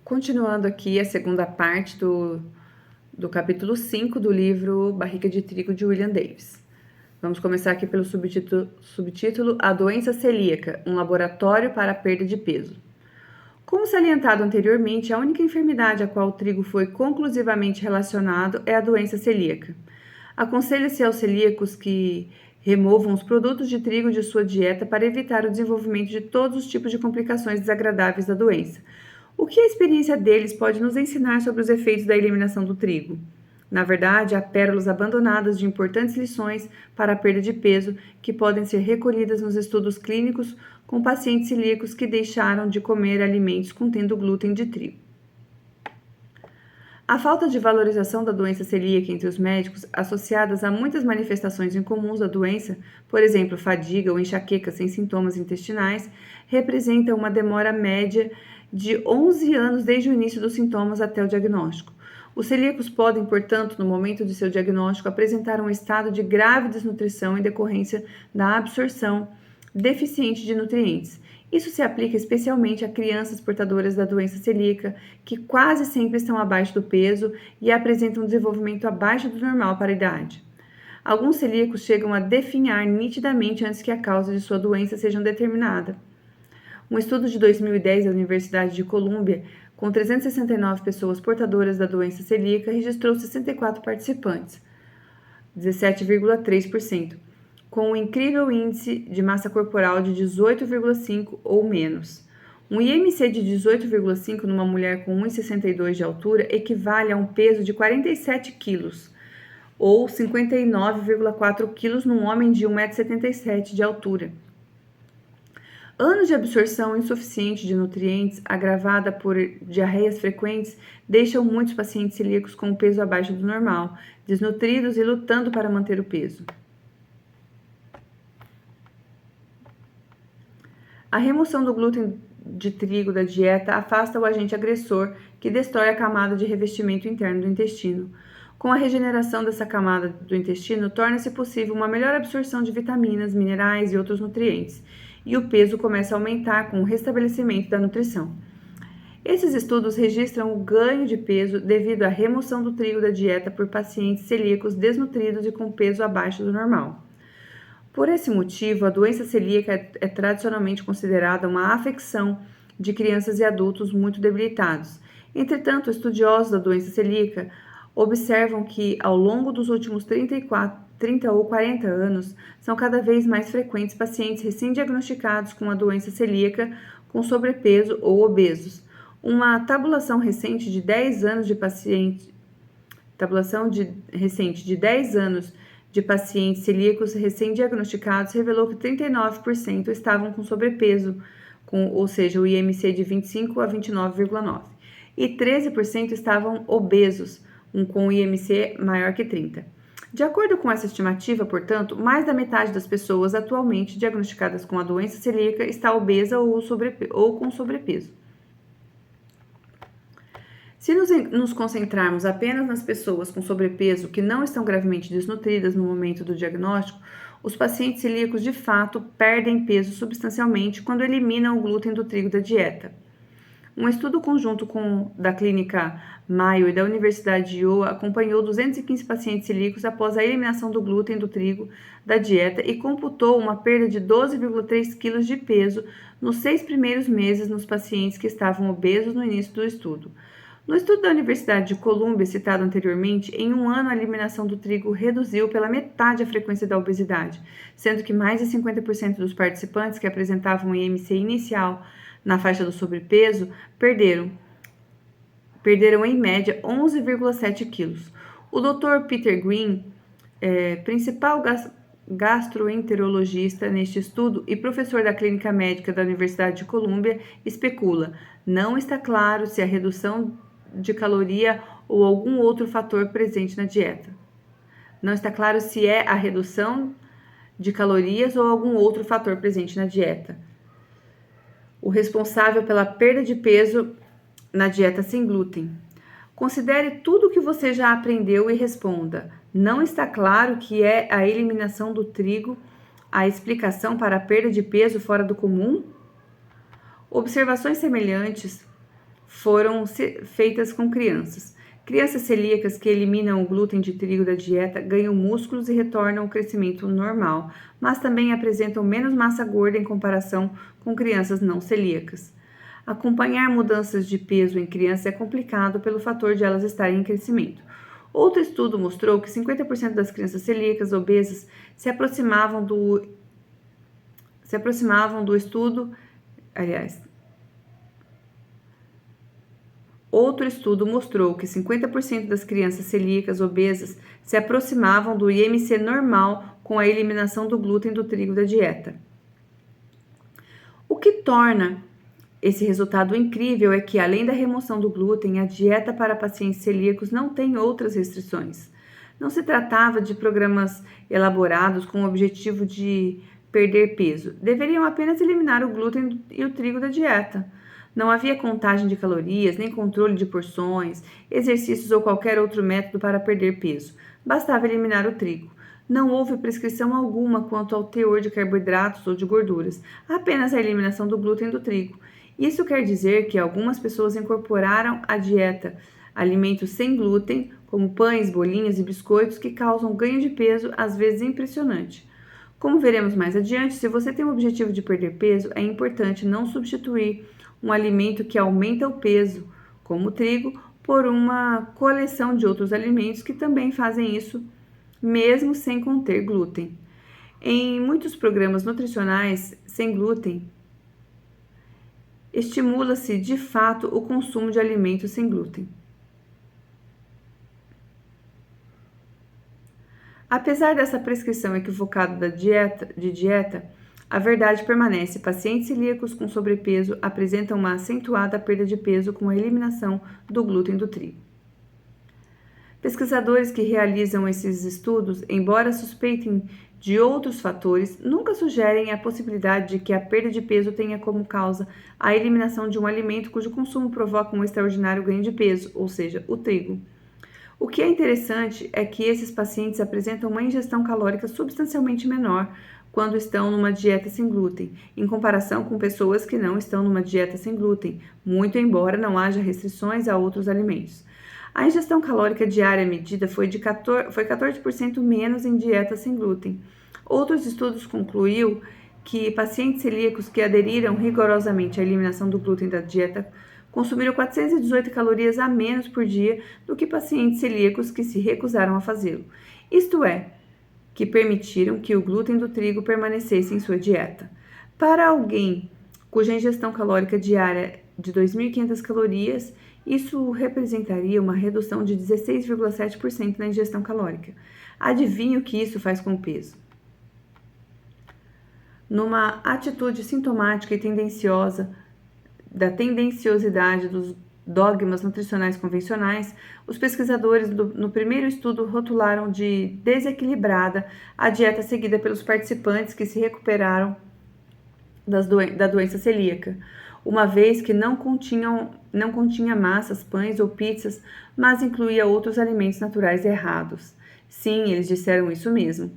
Continuando aqui a segunda parte do capítulo 5 do livro Barriga de Trigo, de William Davis. Vamos começar aqui pelo subtítulo A Doença Celíaca, um laboratório para a perda de peso. Como salientado anteriormente, a única enfermidade a qual o trigo foi conclusivamente relacionado é a doença celíaca. Aconselha-se aos celíacos que removam os produtos de trigo de sua dieta para evitar o desenvolvimento de todos os tipos de complicações desagradáveis da doença. O que a experiência deles pode nos ensinar sobre os efeitos da eliminação do trigo? Na verdade, há pérolas abandonadas de importantes lições para a perda de peso que podem ser recolhidas nos estudos clínicos com pacientes celíacos que deixaram de comer alimentos contendo glúten de trigo. A falta de valorização da doença celíaca entre os médicos, associadas a muitas manifestações incomuns da doença, por exemplo, fadiga ou enxaqueca sem sintomas intestinais, representa uma demora média de 11 anos desde o início dos sintomas até o diagnóstico. Os celíacos podem, portanto, no momento de seu diagnóstico, apresentar um estado de grave desnutrição em decorrência da absorção deficiente de nutrientes. Isso se aplica especialmente a crianças portadoras da doença celíaca, que quase sempre estão abaixo do peso e apresentam um desenvolvimento abaixo do normal para a idade. Alguns celíacos chegam a definhar nitidamente antes que a causa de sua doença seja determinada. Um estudo de 2010 da Universidade de Colômbia, com 369 pessoas portadoras da doença celíaca, registrou 64 participantes, 17,3%, com um incrível índice de massa corporal de 18,5 ou menos. Um IMC de 18,5 numa mulher com 1,62 de altura equivale a um peso de 47 quilos, ou 59,4 quilos num homem de 1,77 m de altura. Anos de absorção insuficiente de nutrientes, agravada por diarreias frequentes, deixam muitos pacientes celíacos com o peso abaixo do normal, desnutridos e lutando para manter o peso. A remoção do glúten de trigo da dieta afasta o agente agressor que destrói a camada de revestimento interno do intestino. Com a regeneração dessa camada do intestino, torna-se possível uma melhor absorção de vitaminas, minerais e outros nutrientes, e o peso começa a aumentar com o restabelecimento da nutrição. Esses estudos registram o ganho de peso devido à remoção do trigo da dieta por pacientes celíacos desnutridos e com peso abaixo do normal. Por esse motivo, a doença celíaca é tradicionalmente considerada uma afecção de crianças e adultos muito debilitados. Entretanto, estudiosos da doença celíaca observam que, ao longo dos últimos 30 ou 40 anos, são cada vez mais frequentes pacientes recém-diagnosticados com a doença celíaca com sobrepeso ou obesos. Uma tabulação recente de 10 anos de pacientes celíacos recém-diagnosticados revelou que 39% estavam com sobrepeso, ou seja, o IMC de 25 a 29,9, e 13% estavam obesos, com o IMC maior que 30. De acordo com essa estimativa, portanto, mais da metade das pessoas atualmente diagnosticadas com a doença celíaca está obesa ou com sobrepeso. Se nos concentrarmos apenas nas pessoas com sobrepeso que não estão gravemente desnutridas no momento do diagnóstico, os pacientes celíacos de fato perdem peso substancialmente quando eliminam o glúten do trigo da dieta. Um estudo conjunto da Clínica Mayo e da Universidade de Iowa acompanhou 215 pacientes celíacos após a eliminação do glúten do trigo da dieta e computou uma perda de 12,3 kg de peso nos 6 primeiros meses nos pacientes que estavam obesos no início do estudo. No estudo da Universidade de Colômbia, citado anteriormente, em um ano a eliminação do trigo reduziu pela metade a frequência da obesidade, sendo que mais de 50% dos participantes que apresentavam um IMC inicial na faixa do sobrepeso perderam em média 11,7 quilos. O Dr. Peter Green, principal gastroenterologista neste estudo e professor da clínica médica da Universidade de Colômbia, especula: não está claro se a redução de caloria ou algum outro fator presente na dieta. Não está claro se é a redução de calorias ou algum outro fator presente na dieta o responsável pela perda de peso na dieta sem glúten. Considere tudo o que você já aprendeu e responda: não está claro que é a eliminação do trigo a explicação para a perda de peso fora do comum? Observações semelhantes foram feitas com crianças. Crianças celíacas que eliminam o glúten de trigo da dieta ganham músculos e retornam ao crescimento normal, mas também apresentam menos massa gorda em comparação com crianças não celíacas. Acompanhar mudanças de peso em crianças é complicado pelo fator de elas estarem em crescimento. Outro estudo mostrou que 50% das crianças celíacas obesas se aproximavam do estudo, Outro estudo mostrou que 50% das crianças celíacas obesas se aproximavam do IMC normal com a eliminação do glúten do trigo da dieta. O que torna esse resultado incrível é que, além da remoção do glúten, a dieta para pacientes celíacos não tem outras restrições. Não se tratava de programas elaborados com o objetivo de perder peso. Deveriam apenas eliminar o glúten e o trigo da dieta. Não havia contagem de calorias, nem controle de porções, exercícios ou qualquer outro método para perder peso. Bastava eliminar o trigo. Não houve prescrição alguma quanto ao teor de carboidratos ou de gorduras, apenas a eliminação do glúten do trigo. Isso quer dizer que algumas pessoas incorporaram à dieta alimentos sem glúten, como pães, bolinhos e biscoitos, que causam ganho de peso, às vezes impressionante. Como veremos mais adiante, se você tem o objetivo de perder peso, é importante não substituir um alimento que aumenta o peso, como o trigo, por uma coleção de outros alimentos que também fazem isso, mesmo sem conter glúten. Em muitos programas nutricionais sem glúten, estimula-se de fato o consumo de alimentos sem glúten. Apesar dessa prescrição equivocada de dieta, a verdade permanece. Pacientes celíacos com sobrepeso apresentam uma acentuada perda de peso com a eliminação do glúten do trigo. Pesquisadores que realizam esses estudos, embora suspeitem de outros fatores, nunca sugerem a possibilidade de que a perda de peso tenha como causa a eliminação de um alimento cujo consumo provoca um extraordinário ganho de peso, ou seja, o trigo. O que é interessante é que esses pacientes apresentam uma ingestão calórica substancialmente menor quando estão numa dieta sem glúten, em comparação com pessoas que não estão numa dieta sem glúten, muito embora não haja restrições a outros alimentos. A ingestão calórica diária medida foi 14% menos em dieta sem glúten. Outros estudos concluíram que pacientes celíacos que aderiram rigorosamente à eliminação do glúten da dieta consumiram 418 calorias a menos por dia do que pacientes celíacos que se recusaram a fazê-lo. Isto é, que permitiram que o glúten do trigo permanecesse em sua dieta. Para alguém cuja ingestão calórica diária de 2.500 calorias, isso representaria uma redução de 16,7% na ingestão calórica. Adivinhe o que isso faz com o peso? Numa atitude sintomática e tendenciosa da tendenciosidade dos dogmas nutricionais convencionais, os pesquisadores no primeiro estudo rotularam de desequilibrada a dieta seguida pelos participantes que se recuperaram da doença celíaca, uma vez que não continha massas, pães ou pizzas, mas incluía outros alimentos naturais errados. Sim, eles disseram isso mesmo,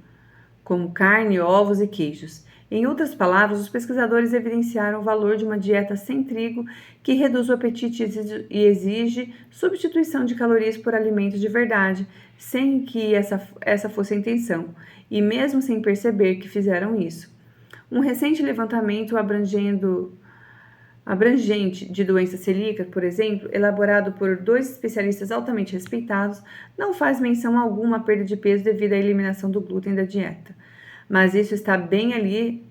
como carne, ovos e queijos. Em outras palavras, os pesquisadores evidenciaram o valor de uma dieta sem trigo que reduz o apetite e exige substituição de calorias por alimentos de verdade, sem que essa fosse a intenção, e mesmo sem perceber que fizeram isso. Um recente levantamento abrangente de doença celíaca, por exemplo, elaborado por 2 especialistas altamente respeitados, não faz menção alguma à perda de peso devido à eliminação do glúten da dieta. Mas isso está bem ali,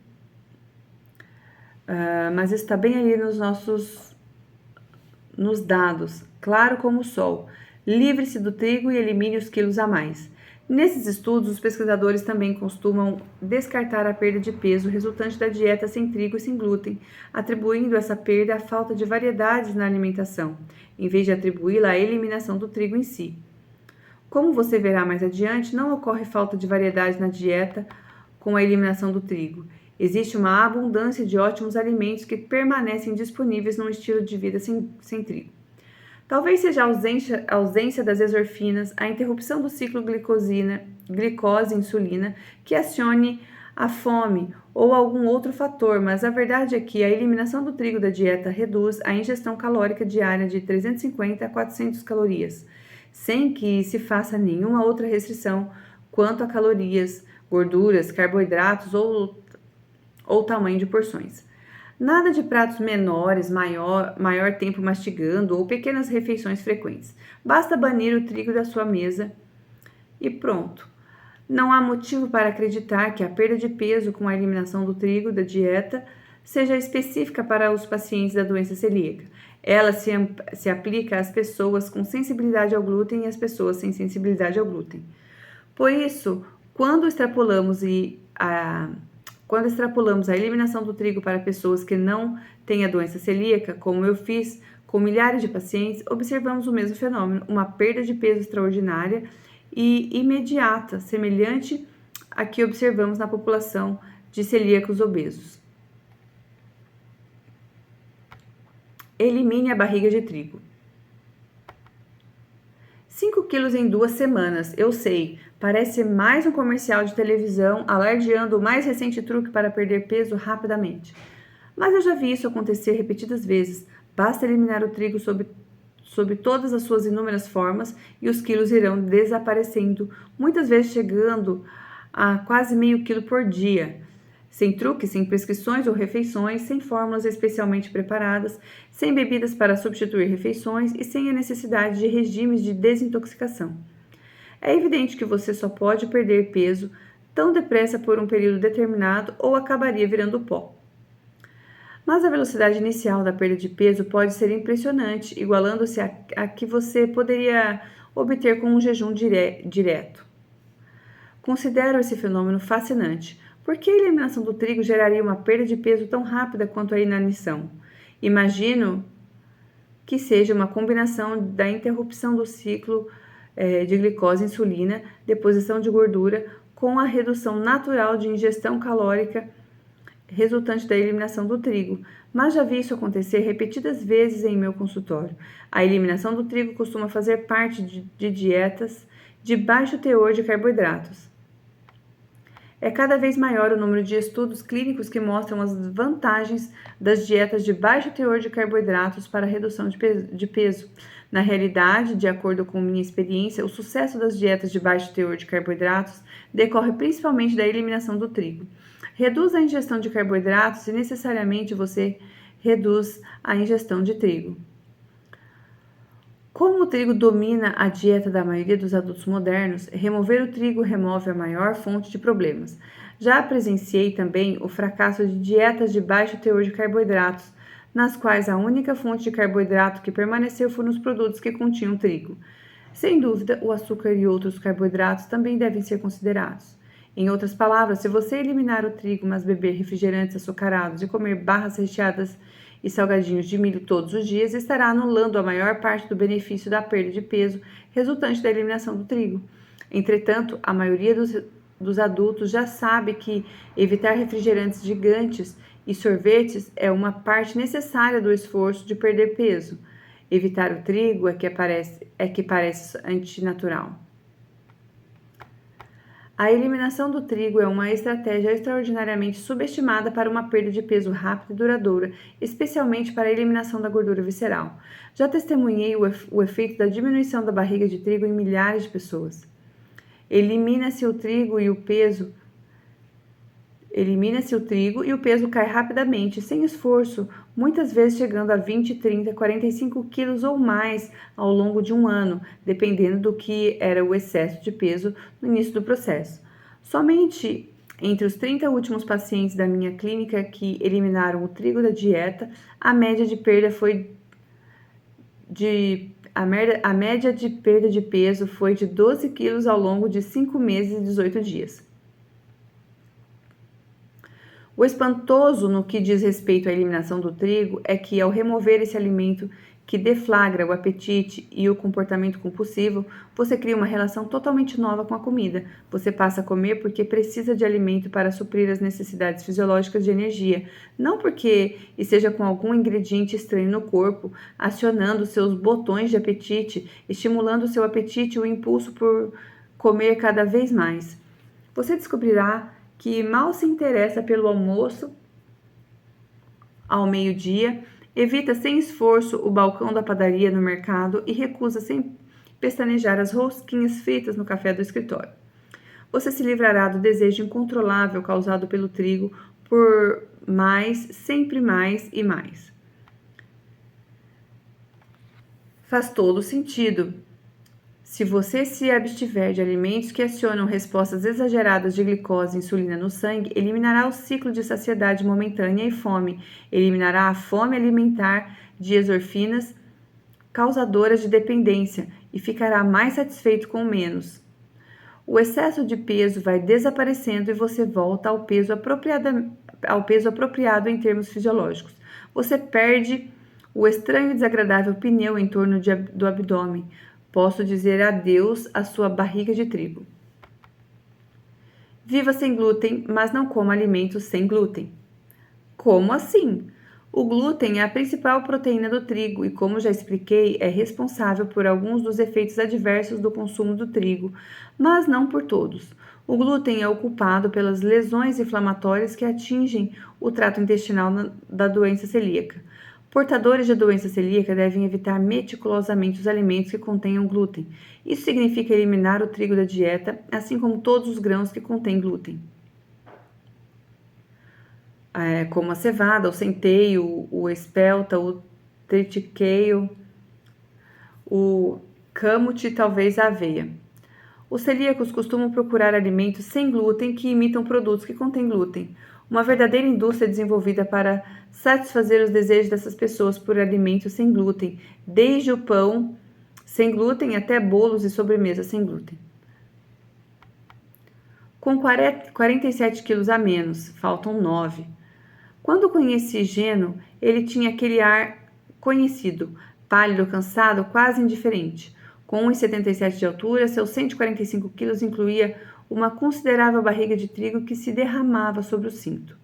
nos dados, claro como o sol. Livre-se do trigo e elimine os quilos a mais. Nesses estudos, os pesquisadores também costumam descartar a perda de peso resultante da dieta sem trigo e sem glúten, atribuindo essa perda à falta de variedades na alimentação, em vez de atribuí-la à eliminação do trigo em si. Como você verá mais adiante, não ocorre falta de variedade na dieta com a eliminação do trigo. Existe uma abundância de ótimos alimentos que permanecem disponíveis num estilo de vida sem trigo. Talvez seja a ausência das exorfinas, a interrupção do ciclo glicose-insulina que acione a fome ou algum outro fator, mas a verdade é que a eliminação do trigo da dieta reduz a ingestão calórica diária de 350 a 400 calorias, sem que se faça nenhuma outra restrição quanto a calorias, gorduras, carboidratos ou tamanho de porções. Nada de pratos menores, maior tempo mastigando ou pequenas refeições frequentes. Basta banir o trigo da sua mesa e pronto. Não há motivo para acreditar que a perda de peso com a eliminação do trigo da dieta seja específica para os pacientes da doença celíaca. Ela se aplica às pessoas com sensibilidade ao glúten e às pessoas sem sensibilidade ao glúten. Por isso, quando extrapolamos a eliminação do trigo para pessoas que não têm a doença celíaca, como eu fiz com milhares de pacientes, observamos o mesmo fenômeno, uma perda de peso extraordinária e imediata, semelhante à que observamos na população de celíacos obesos. Elimine a barriga de trigo. 5 quilos em 2 semanas, eu sei, parece mais um comercial de televisão alardeando o mais recente truque para perder peso rapidamente. Mas eu já vi isso acontecer repetidas vezes. Basta eliminar o trigo sob todas as suas inúmeras formas e os quilos irão desaparecendo, muitas vezes chegando a quase meio quilo por dia. Sem truques, sem prescrições ou refeições, sem fórmulas especialmente preparadas, sem bebidas para substituir refeições e sem a necessidade de regimes de desintoxicação. É evidente que você só pode perder peso tão depressa por um período determinado ou acabaria virando pó. Mas a velocidade inicial da perda de peso pode ser impressionante, igualando-se a que você poderia obter com um jejum direto. Considero esse fenômeno fascinante. Por que a eliminação do trigo geraria uma perda de peso tão rápida quanto a inanição? Imagino que seja uma combinação da interrupção do ciclo de glicose e insulina, deposição de gordura, com a redução natural de ingestão calórica resultante da eliminação do trigo, mas já vi isso acontecer repetidas vezes em meu consultório. A eliminação do trigo costuma fazer parte de dietas de baixo teor de carboidratos. É cada vez maior o número de estudos clínicos que mostram as vantagens das dietas de baixo teor de carboidratos para a redução de peso. Na realidade, de acordo com minha experiência, o sucesso das dietas de baixo teor de carboidratos decorre principalmente da eliminação do trigo. Reduz a ingestão de carboidratos e necessariamente você reduz a ingestão de trigo. Como o trigo domina a dieta da maioria dos adultos modernos, remover o trigo remove a maior fonte de problemas. Já presenciei também o fracasso de dietas de baixo teor de carboidratos, nas quais a única fonte de carboidrato que permaneceu foram os produtos que continham trigo. Sem dúvida, o açúcar e outros carboidratos também devem ser considerados. Em outras palavras, se você eliminar o trigo, mas beber refrigerantes açucarados e comer barras recheadas e salgadinhos de milho todos os dias, estará anulando a maior parte do benefício da perda de peso resultante da eliminação do trigo. Entretanto, a maioria dos adultos já sabe que evitar refrigerantes gigantes e sorvetes é uma parte necessária do esforço de perder peso. Evitar o trigo é que parece antinatural. A eliminação do trigo é uma estratégia extraordinariamente subestimada para uma perda de peso rápida e duradoura, especialmente para a eliminação da gordura visceral. Já testemunhei o efeito da diminuição da barriga de trigo em milhares de pessoas. Elimina-se o trigo e o peso cai rapidamente, sem esforço, muitas vezes chegando a 20, 30, 45 quilos ou mais ao longo de um ano, dependendo do que era o excesso de peso no início do processo. Somente entre os 30 últimos pacientes da minha clínica que eliminaram o trigo da dieta, a média de perda de peso foi de 12 quilos ao longo de 5 meses e 18 dias. O espantoso no que diz respeito à eliminação do trigo é que, ao remover esse alimento que deflagra o apetite e o comportamento compulsivo, você cria uma relação totalmente nova com a comida. Você passa a comer porque precisa de alimento para suprir as necessidades fisiológicas de energia, não porque esteja com algum ingrediente estranho no corpo, acionando seus botões de apetite, estimulando o seu apetite e o impulso por comer cada vez mais. Você descobrirá que mal se interessa pelo almoço ao meio-dia, evita sem esforço o balcão da padaria no mercado e recusa sem pestanejar as rosquinhas fritas no café do escritório. Você se livrará do desejo incontrolável causado pelo trigo por mais, sempre mais e mais. Faz todo sentido. Se você se abstiver de alimentos que acionam respostas exageradas de glicose e insulina no sangue, eliminará o ciclo de saciedade momentânea e fome, eliminará a fome alimentar de endorfinas causadoras de dependência e ficará mais satisfeito com menos. O excesso de peso vai desaparecendo e você volta ao peso apropriado em termos fisiológicos. Você perde o estranho e desagradável pneu em torno do abdômen. Posso dizer adeus à sua barriga de trigo. Viva sem glúten, mas não coma alimentos sem glúten. Como assim? O glúten é a principal proteína do trigo e, como já expliquei, é responsável por alguns dos efeitos adversos do consumo do trigo, mas não por todos. O glúten é o culpado pelas lesões inflamatórias que atingem o trato intestinal da doença celíaca. Portadores de doença celíaca devem evitar meticulosamente os alimentos que contenham glúten. Isso significa eliminar o trigo da dieta, assim como todos os grãos que contêm glúten. Como a cevada, o centeio, o espelta, o triticale, o camut e talvez a aveia. Os celíacos costumam procurar alimentos sem glúten que imitam produtos que contêm glúten. Uma verdadeira indústria desenvolvida para satisfazer os desejos dessas pessoas por alimentos sem glúten, desde o pão sem glúten até bolos e sobremesas sem glúten. Com 47 quilos a menos, faltam 9. Quando conheci Geno, ele tinha aquele ar conhecido, pálido, cansado, quase indiferente. Com 1,77 de altura, seus 145 quilos incluía uma considerável barriga de trigo que se derramava sobre o cinto.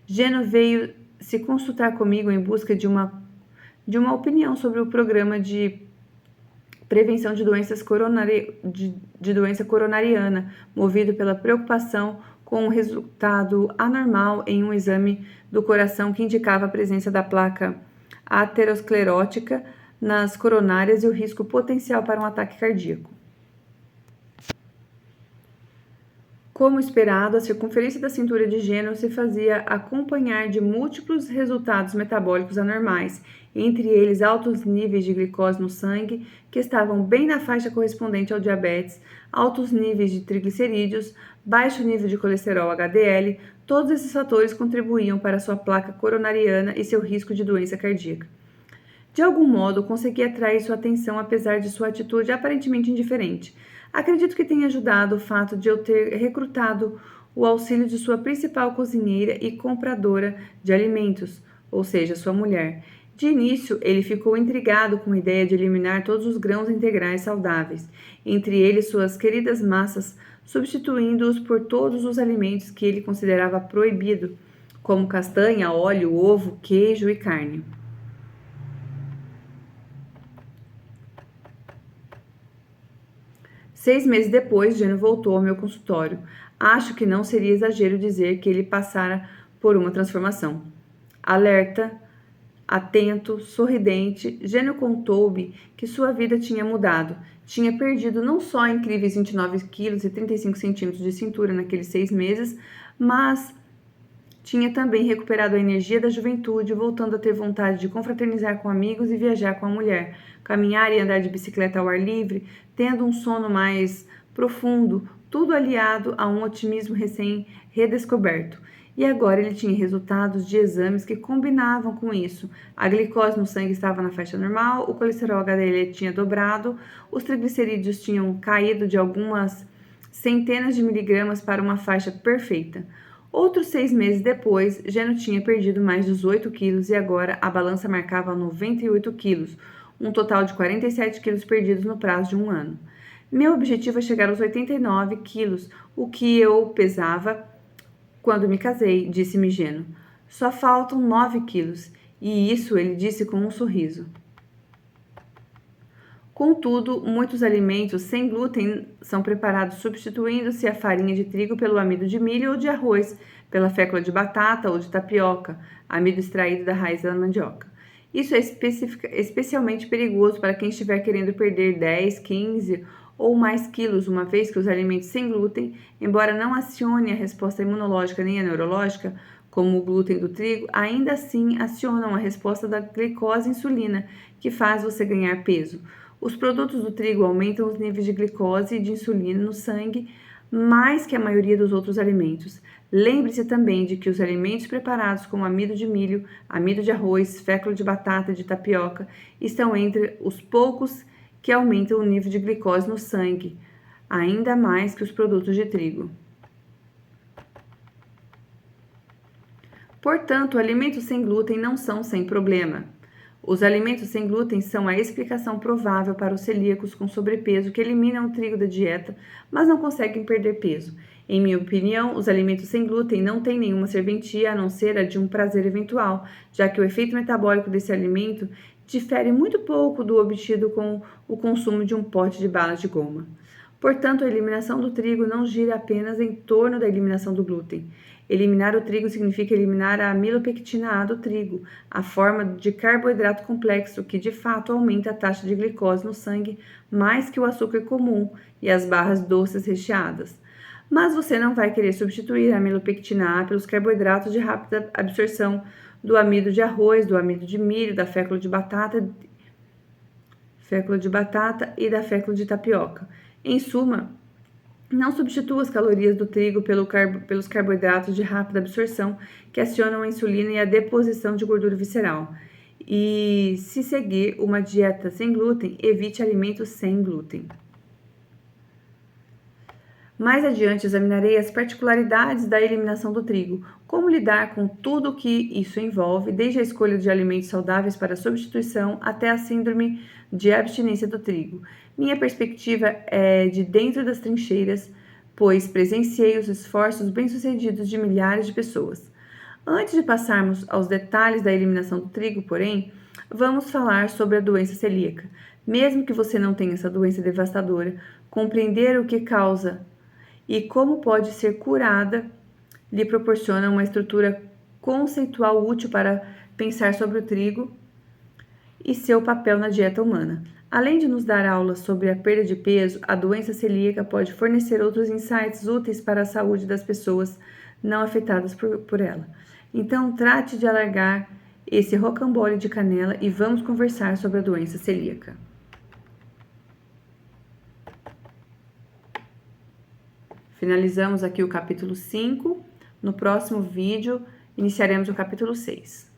Geno veio se consultar comigo em busca de uma opinião sobre o programa de prevenção de doença coronariana, movido pela preocupação com um resultado anormal em um exame do coração que indicava a presença da placa aterosclerótica nas coronárias e o risco potencial para um ataque cardíaco. Como esperado, a circunferência da cintura de Geno se fazia acompanhar de múltiplos resultados metabólicos anormais, entre eles altos níveis de glicose no sangue, que estavam bem na faixa correspondente ao diabetes, altos níveis de triglicerídeos, baixo nível de colesterol HDL. Todos esses fatores contribuíam para sua placa coronariana e seu risco de doença cardíaca. De algum modo, consegui atrair sua atenção apesar de sua atitude aparentemente indiferente. Acredito que tenha ajudado o fato de eu ter recrutado o auxílio de sua principal cozinheira e compradora de alimentos, ou seja, sua mulher. De início, ele ficou intrigado com a ideia de eliminar todos os grãos integrais saudáveis, entre eles suas queridas massas, substituindo-os por todos os alimentos que ele considerava proibido, como castanha, óleo, ovo, queijo e carne. Seis meses depois, Geno voltou ao meu consultório. Acho que não seria exagero dizer que ele passara por uma transformação. Alerta, atento, sorridente, Geno contou-me que sua vida tinha mudado. Tinha perdido não só incríveis 29 quilos e 35 centímetros de cintura naqueles 6 meses, mas tinha também recuperado a energia da juventude, voltando a ter vontade de confraternizar com amigos e viajar com a mulher, caminhar e andar de bicicleta ao ar livre, tendo um sono mais profundo, tudo aliado a um otimismo recém-redescoberto. E agora ele tinha resultados de exames que combinavam com isso. A glicose no sangue estava na faixa normal, o colesterol HDL tinha dobrado, os triglicerídeos tinham caído de algumas centenas de miligramas para uma faixa perfeita. Outros 6 meses depois, Geno tinha perdido mais 18 quilos e agora a balança marcava 98 quilos, um total de 47 quilos perdidos no prazo de um ano. Meu objetivo é chegar aos 89 quilos, o que eu pesava quando me casei, disse-me Geno. Só faltam 9 quilos, e isso ele disse com um sorriso. Contudo, muitos alimentos sem glúten são preparados substituindo-se a farinha de trigo pelo amido de milho ou de arroz, pela fécula de batata ou de tapioca, amido extraído da raiz da mandioca. Isso é especialmente perigoso para quem estiver querendo perder 10, 15 ou mais quilos, uma vez que os alimentos sem glúten, embora não acionem a resposta imunológica nem a neurológica, como o glúten do trigo, ainda assim acionam a resposta da glicose e insulina, que faz você ganhar peso. Os produtos do trigo aumentam os níveis de glicose e de insulina no sangue mais que a maioria dos outros alimentos. Lembre-se também de que os alimentos preparados com amido de milho, amido de arroz, fécula de batata e de tapioca estão entre os poucos que aumentam o nível de glicose no sangue, ainda mais que os produtos de trigo. Portanto, alimentos sem glúten não são sem problema. Os alimentos sem glúten são a explicação provável para os celíacos com sobrepeso que eliminam o trigo da dieta, mas não conseguem perder peso. Em minha opinião, os alimentos sem glúten não têm nenhuma serventia a não ser a de um prazer eventual, já que o efeito metabólico desse alimento difere muito pouco do obtido com o consumo de um pote de balas de goma. Portanto, a eliminação do trigo não gira apenas em torno da eliminação do glúten. Eliminar o trigo significa eliminar a amilopectina A do trigo, a forma de carboidrato complexo que de fato aumenta a taxa de glicose no sangue mais que o açúcar comum e as barras doces recheadas. Mas você não vai querer substituir a amilopectina A pelos carboidratos de rápida absorção do amido de arroz, do amido de milho, da fécula de batata e da fécula de tapioca. Em suma, não substitua as calorias do trigo pelos carboidratos de rápida absorção que acionam a insulina e a deposição de gordura visceral. E se seguir uma dieta sem glúten, evite alimentos sem glúten. Mais adiante examinarei as particularidades da eliminação do trigo, como lidar com tudo o que isso envolve, desde a escolha de alimentos saudáveis para a substituição até a síndrome de abstinência do trigo. Minha perspectiva é de dentro das trincheiras, pois presenciei os esforços bem-sucedidos de milhares de pessoas. Antes de passarmos aos detalhes da eliminação do trigo, porém, vamos falar sobre a doença celíaca. Mesmo que você não tenha essa doença devastadora, compreender o que causa e como pode ser curada lhe proporciona uma estrutura conceitual útil para pensar sobre o trigo e seu papel na dieta humana. Além de nos dar aulas sobre a perda de peso, a doença celíaca pode fornecer outros insights úteis para a saúde das pessoas não afetadas por ela. Então, trate de alargar esse rocambole de canela e vamos conversar sobre a doença celíaca. Finalizamos aqui o capítulo 5. No próximo vídeo, iniciaremos o capítulo 6.